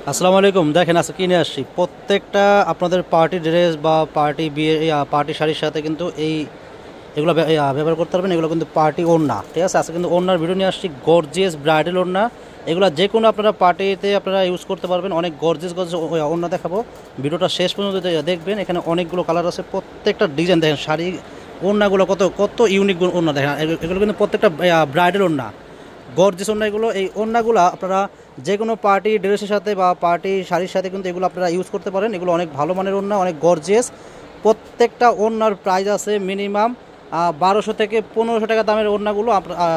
আসসালামু আলাইকুম। দেখেন আজকে কিনে আসছি প্রত্যেকটা আপনাদের পার্টি ড্রেস বা পার্টি বিয়ে পার্টি শাড়ির সাথে কিন্তু এগুলো ব্যবহার করতে পারবেন। এগুলো কিন্তু পার্টি ওড়না, ঠিক আছে। আজকে কিন্তু ওড়নার ভিডিও নিয়ে আসছি, গর্জিয়াস ব্রাইডাল ওড়না। এগুলো যে কোনো আপনারা পার্টিতে আপনারা ইউজ করতে পারবেন। অনেক গর্জিয়াস গর্জিয়াস ওড়না দেখাবো, ভিডিওটা শেষ পর্যন্ত দেখবেন। এখানে অনেকগুলো কালার আছে, প্রত্যেকটা ডিজাইন দেখেন। শাড়ি ওড়নাগুলো কত কত ইউনিক ওড়না দেখেন। এগুলো কিন্তু প্রত্যেকটা ব্রাইডাল ওড়না, গর্জিয়াস ওড়না এগুলো। এই ওড়নাগুলো আপনারা যে কোনো পার্টি ড্রেসের সাথে বা পার্টি শাড়ির সাথে কিন্তু এগুলো আপনারা ইউজ করতে পারেন। এগুলো অনেক ভালো মানের ওড়না, অনেক গর্জিয়াস। প্রত্যেকটা ওড়নার প্রাইস আছে মিনিমাম 1200 থেকে 1500 টাকা দামের ওড়নাগুলো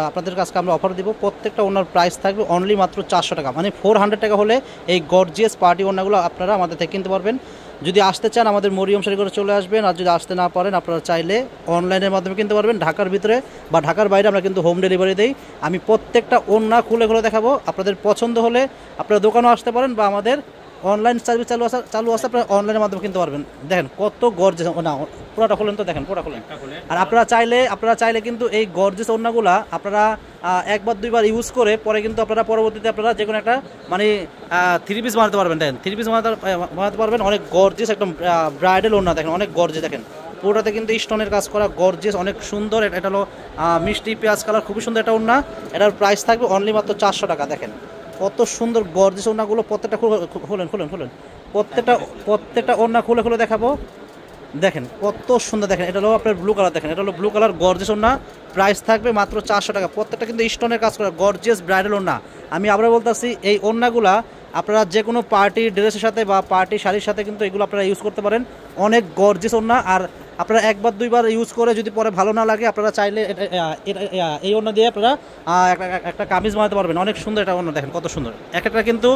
আপনাদের কাছে আমরা অফার দিব। প্রত্যেকটা ওড়নার প্রাইস থাকবে অনলি মাত্র 400 টাকা, মানে 400 টাকা হলে এই গর্জিয়াস পার্টি ওড়নাগুলো আপনারা আমাদের থেকে কিনতে পারবেন। যদি আসতে চান আমাদের মরিয়ম শাড়ি করে চলে আসবেন, আর যদি আসতে না পারেন আপনারা চাইলে অনলাইনের মাধ্যমে কিনতে পারবেন। ঢাকার ভিতরে বা ঢাকার বাইরে আমরা কিন্তু হোম ডেলিভারি দিই। আমি প্রত্যেকটা ওড়না খুলে খুলে দেখাবো, আপনাদের পছন্দ হলে আপনারা দোকানেও আসতে পারেন বা আমাদের অনলাইন সার্ভিস চালু আছে, আপনারা অনলাইনের মাধ্যমে কিনতে পারবেন। দেখেন কত গর্জিয়াস না, পুরোটা খুলেন তো, দেখেন পুরোটা খুলেন। আর আপনারা চাইলে কিন্তু এই গর্জিয়াস ওড়নাগুলা আপনারা একবার দুইবার ইউজ করে পরে কিন্তু আপনারা পরবর্তীতে আপনারা যে কোনো একটা মানে 3 পিস বানাতে পারবেন। দেখেন 3 পিস বানাতে পারবেন। অনেক গর্জিয়াস একদম ব্রাইডাল ওড়না দেখেন, অনেক গর্জিয়াস। দেখেন পুরোটাতে কিন্তু স্টোনের কাজ করা, গর্জিয়াস, অনেক সুন্দর। এটা হলো মিষ্টি পেঁয়াজ কালার, খুবই সুন্দর একটা ওড়না। এটার প্রাইস থাকবে অনলি মাত্র 400 টাকা। দেখেন কত সুন্দর গর্জিয়াস ওড়নাগুলো। প্রত্যেকটা খুলেন প্রত্যেকটা ওড়না খুলে খুলে দেখাবো। দেখেন কত সুন্দর। দেখেন এটা হলো আপনার ব্লু কালার, দেখেন এটা হলো ব্লু কালার গর্জিয়াস ওড়না। প্রাইস থাকবে মাত্র 400 টাকা। প্রত্যেকটা কিন্তু স্টোনের কাজ করা গর্জিয়াস ব্রাইডাল ওড়না। আমি আবার বলতেছি, এই ওড়নাগুলা আপনারা যে কোনো পার্টি ড্রেসের সাথে বা পার্টি শাড়ির সাথে কিন্তু এগুলো আপনারা ইউজ করতে পারেন। অনেক গর্জিয়াস ওড়না। আর আপনারা একবার দুইবার ইউজ করে যদি পরে ভালো না লাগে, আপনারা চাইলে এই ওড়না দিয়ে আপনারা একটা কামিজ বানাতে পারবেন। অনেক সুন্দর এটা ওড়না, দেখেন কত সুন্দর। এক একটা কিন্তু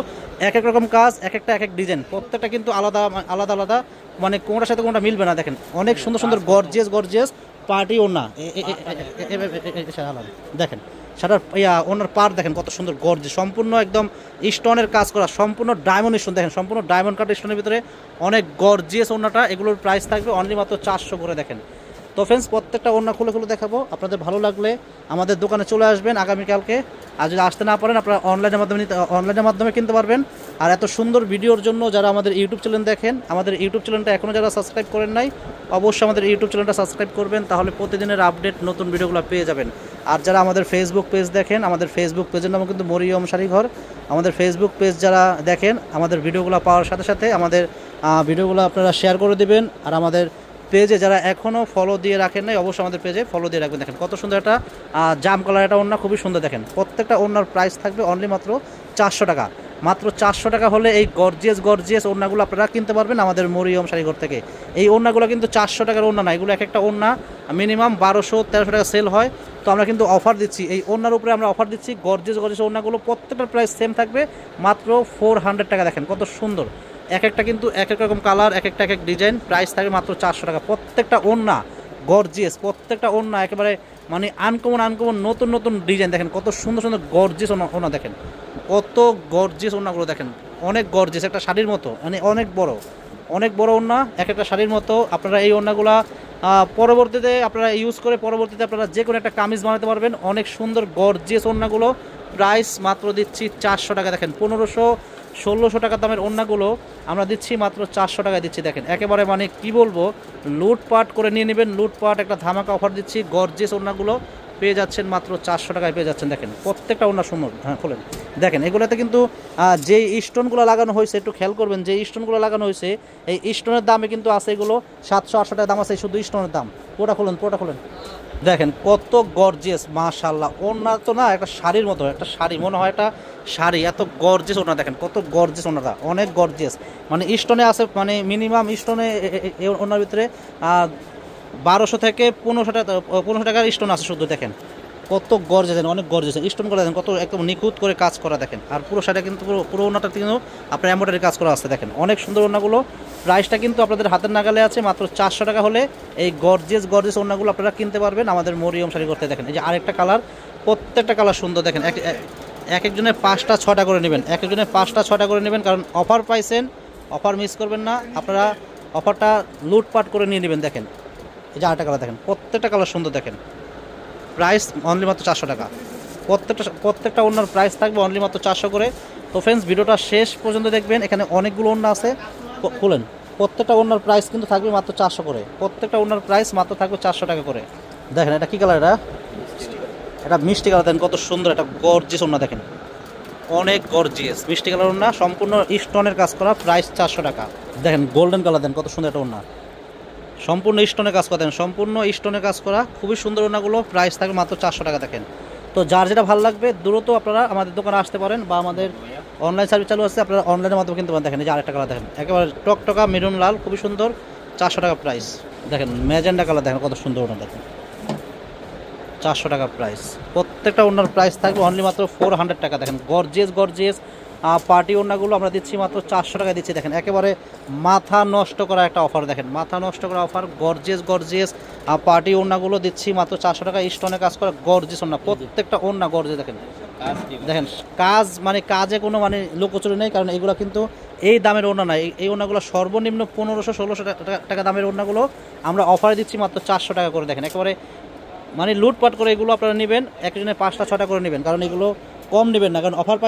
এক এক রকম কাজ, এক একটা এক এক ডিজাইন, প্রত্যেকটা কিন্তু আলাদা আলাদা আলাদা, মানে কোনটার সাথে কোনটা মিলবে না। দেখেন অনেক সুন্দর সুন্দর গর্জিয়াস পার্টি ওড়না। দেখেন সেটার ওনার পার দেখেন কত সুন্দর গর্জিয়াস, সম্পূর্ণ একদম স্টোনের কাজ করা, সম্পূর্ণ ডায়মন্ড স্টোন। দেখেন সম্পূর্ণ ডায়মন্ড কাট স্টোনের ভিতরে অনেক গর্জিয়াস ওড়নাটা। এগুলোর প্রাইস থাকবে অনলি মাত্র 400 করে। দেখেন তো ফ্রেন্ডস, প্রত্যেকটা ওড়না খুলে খুলে দেখাবো। আপনাদের ভালো লাগলে আমাদের দোকানে চলে আসবেন আগামীকালকে। আর যদি আসতে না পারেন আপনারা অনলাইনের মাধ্যমে কিনতে পারবেন। আর এত সুন্দর ভিডিওর জন্য যারা আমাদের ইউটিউব চ্যানেল দেখেন, আমাদের ইউটিউব চ্যানেলটা এখনও যারা সাবস্ক্রাইব করেন নাই, অবশ্যই আমাদের ইউটিউব চ্যানেলটা সাবস্ক্রাইব করবেন, তাহলে প্রতিদিনের আপডেট নতুন ভিডিওগুলো পেয়ে যাবেন। আর যারা আমাদের ফেসবুক পেজ দেখেন, আমাদের ফেসবুক পেজের নাম কিন্তু মরিয়ম শাড়িঘর। আমাদের ফেসবুক পেজ যারা দেখেন, আমাদের ভিডিওগুলো পাওয়ার সাথে সাথে আমাদের ভিডিওগুলো আপনারা শেয়ার করে দেবেন। আর আমাদের পেজে যারা এখনও ফলো দিয়ে রাখেন নাই, অবশ্যই আমাদের পেজে ফলো দিয়ে রাখবেন। দেখেন কত সুন্দর একটা জাম কালার একটা ওড়না, খুবই সুন্দর। দেখেন প্রত্যেকটা ওড়নার প্রাইস থাকবে অনলি মাত্র 400 টাকা। মাত্র 400 টাকা হলে এই গর্জিয়াস ওড়নাগুলো আপনারা কিনতে পারবেন আমাদের মরিয়ম শাড়িঘর থেকে। এই ওড়নাগুলো কিন্তু 400 টাকার ওড়না না, এগুলো এক একটা ওড়না মিনিমাম 1200-1300 টাকা সেল হয়। তো আমরা কিন্তু অফার দিচ্ছি, এই ওড়নার উপরে আমরা অফার দিচ্ছি। গর্জিয়াস ওড়নাগুলো প্রত্যেকটার প্রাইস সেম থাকবে মাত্র 400 টাকা। দেখেন কত সুন্দর, এক একটা কিন্তু এক এক রকম কালার, এক একটা এক এক ডিজাইন। প্রাইস থাকবে মাত্র 400 টাকা। প্রত্যেকটা ওড়না গর্জিয়াস, প্রত্যেকটা ওড়না একেবারে মানে আনকমন নতুন ডিজাইন। দেখেন কত সুন্দর সুন্দর গর্জিয়াস ওড়না। দেখেন কত গর্জিয়াস ওড়নাগুলো, দেখেন অনেক গর্জিয়াস, একটা শাড়ির মতো, মানে অনেক বড় ওড়না, এক একটা শাড়ির মতো। আপনারা এই ওড়নাগুলা পরবর্তীতে আপনারা ইউজ করে পরবর্তীতে আপনারা যে কোনো একটা কামিজ বানাতে পারবেন। অনেক সুন্দর গর্জিয়াস ওড়নাগুলো। প্রাইস মাত্র দিচ্ছি 400 টাকা। দেখেন 1500-1600 টাকা দামের ওড়নাগুলো আমরা দিচ্ছি মাত্র 400 টাকায় দিচ্ছি। দেখেন একেবারে মানে কি বলবো, লুটপাট করে নিয়ে নেবেন, লুটপাট একটা ধামাকা অফার দিচ্ছি। গর্জিয়াস ওড়নাগুলো পেয়ে যাচ্ছেন মাত্র 400 টাকায় পেয়ে যাচ্ছেন। দেখেন প্রত্যেকটা ওড়না সুন্দর। হ্যাঁ খোলেন। দেখেন এগুলোতে কিন্তু যে স্টোনগুলো লাগানো হয়েছে, একটু খেয়াল করবেন, যে স্টোনগুলো লাগানো হয়েছে এই স্টোনের দামে কিন্তু আছে এগুলো 700-800 টাকা দাম আছে শুধু স্টোনের দাম। পুরোটা খোলেন। দেখেন কত গর্জিয়াস, মাশাআল্লাহ। ওড়না তো না, একটা শাড়ির মতো, একটা শাড়ি মনে হয়, একটা শাড়ি, এত গর্জিয়াস ওড়না। দেখেন কত গর্জিয়াস ওড়নাটা, অনেক গর্জিয়াস। মানে স্টোনে আছে, মানে মিনিমাম স্টোনে ওড়নার ভিতরে 1200 থেকে 1500 টাকার স্টোন আছে শুধু। দেখেন কত গর্জিয়াস, অনেক গর্জিয়াস স্টোন করে। দেখেন কত একদম নিখুঁত করে কাজ করা। দেখেন আর পুরো শাড়িটা কিন্তু পুরো ওড়নাটা কিন্তু আপনার এমব্রয়ডারি কাজ করা আছে। দেখেন অনেক সুন্দর ওড়নাগুলো। প্রাইসটা কিন্তু আপনাদের হাতের নাগালে আছে, মাত্র 400 টাকা হলে এই গর্জিয়াস ওড়নাগুলো আপনারা কিনতে পারবেন আমাদের মরিয়ম শাড়ি করতে। দেখেন এই যে আরেকটা কালার, প্রত্যেকটা কালার সুন্দর। দেখেন এক একজনের 5টা-6টা করে নেবেন, এক একজনের 5টা-6টা করে নেবেন, কারণ অফার পাইছেন, অফার মিস করবেন না। আপনারা অফারটা লুটপাট করে নিয়ে নেবেন। দেখেন এই যে আরেকটা কালার, দেখেন প্রত্যেকটা কালার সুন্দর। দেখেন প্রাইস অনলি মাত্র 400 টাকা। প্রত্যেকটা ওড়নার প্রাইস থাকবে অনলি মাত্র 400 করে। তো ফ্রেন্ডস ভিডিওটা শেষ পর্যন্ত দেখবেন, এখানে অনেকগুলো ওড়না আছে, খুলেন। প্রত্যেকটা ওড়নার প্রাইস কিন্তু থাকবে মাত্র 400 করে, প্রত্যেকটা ওড়নার প্রাইস মাত্র থাকবে 400 টাকা করে। দেখেন এটা কী কালার, এটা মিষ্টি কালার, দেখেন কত সুন্দর, একটা গর্জিয়াস ওড়না, দেখেন অনেক গর্জিয়াস মিষ্টি কালার ওড়না, সম্পূর্ণ স্টোনের কাজ করা, প্রাইস 400 টাকা। দেখেন গোল্ডেন কালার, দেন কত সুন্দর একটা ওড়না, সম্পূর্ণ স্টোনের কাজ করা, দেখেন সম্পূর্ণ স্টোনের কাজ করা, খুবই সুন্দর ওড়নাগুলো, প্রাইস থাকবে মাত্র 400 টাকা। দেখেন তো যার যেটা ভালো লাগবে দ্রুত আপনারা আমাদের দোকানে আসতে পারেন, বা আমাদের অনলাইন সার্ভিস চালু আছে, আপনারা অনলাইনের মাধ্যমে কিনতে পারেন। দেখেন এই যে আরেকটা কালার, দেখেন একেবারে টকটকা মেরুন লাল, খুবই সুন্দর, 400 টাকা প্রাইস। দেখেন ম্যাজেন্ডা কালার, দেখেন কত সুন্দর ওড়না, দেখেন 400 টাকা প্রাইস। প্রত্যেকটা ওড়নার প্রাইস থাকবে অনলি মাত্র 400 টাকা। দেখেন গর্জিয়াস পার্টি ওড়নাগুলো আমরা দিচ্ছি মাত্র 400 টাকায় দিচ্ছি। দেখেন একেবারে মাথা নষ্ট করা একটা অফার, দেখেন মাথা নষ্ট করা অফার, গর্জিয়াস পার্টি ওড়নাগুলো দিচ্ছি মাত্র 400 টাকা, স্টোনে কাজ করা গর্জিয়াস ওড়না, প্রত্যেকটা ওড়না গর্জিয়াস। দেখেন কাজ মানে কাজে কোনো মানে লুকোচুরি নেই, কারণ এগুলো কিন্তু এই দামের ওড়না নাই, এই ওড়নাগুলো সর্বনিম্ন 1500-1600 টাকা দামের ওড়নাগুলো আমরা অফারে দিচ্ছি মাত্র 400 টাকা করে। দেখেন একেবারে মানে লুটপাট করে এগুলো আপনারা নেবেন, একজনের 5টা-6টা করে নেবেন, কারণ এগুলো কম নেবেন না, কারণ অফার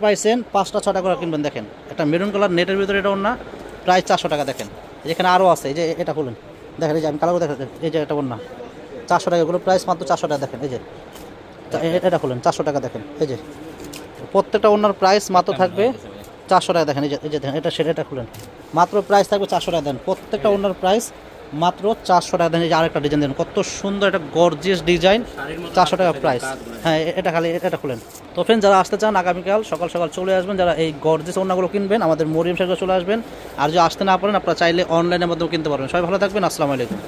পাইছেন 5টা-6টা করে কিনবেন। দেখেন একটা মেরুন কালার নেটের ভিতরে এটা ওড়না, প্রায় 400 টাকা। দেখেন এখানে আরও আছে, এই যে এটা খুলুন, দেখেন এই যে আমি কালারগুলো দেখেন, এই যে এটা ওড়না 400 টাকা, এগুলো প্রাইস মাত্র 400 টাকা। দেখেন এই যে এটা খুলুন 400 টাকা। দেখেন এই যে প্রত্যেকটা ওড়নার প্রাইস মাত্র থাকবে 400 টাকা। দেখেন এই যে দেখেন এটা খুলেন, মাত্র প্রাইস থাকবে 400 টাকা। দেন প্রত্যেকটা ওড়নার প্রাইস মাত্র 400 টাকা। দেন এই যে আরেকটা ডিজাইন, দেন কত সুন্দর একটা গর্জিয়াস ডিজাইন, 400 টাকা প্রাইস। হ্যাঁ এটা খালি এটা খুলেন। তো ফ্রেন্ড যারা আসতে চান আগামীকাল সকাল সকাল চলে আসবেন, যারা এই গর্জিয়াস ওড়নাগুলো কিনবেন আমাদের মরিয়ম সাইকেলে চলে আসবেন, আর যদি আসতে না পারেন আপনারা চাইলে অনলাইনের মাধ্যমে কিনতে পারবেন। সবাই ভালো থাকবেন, আসসালামু আলাইকুম।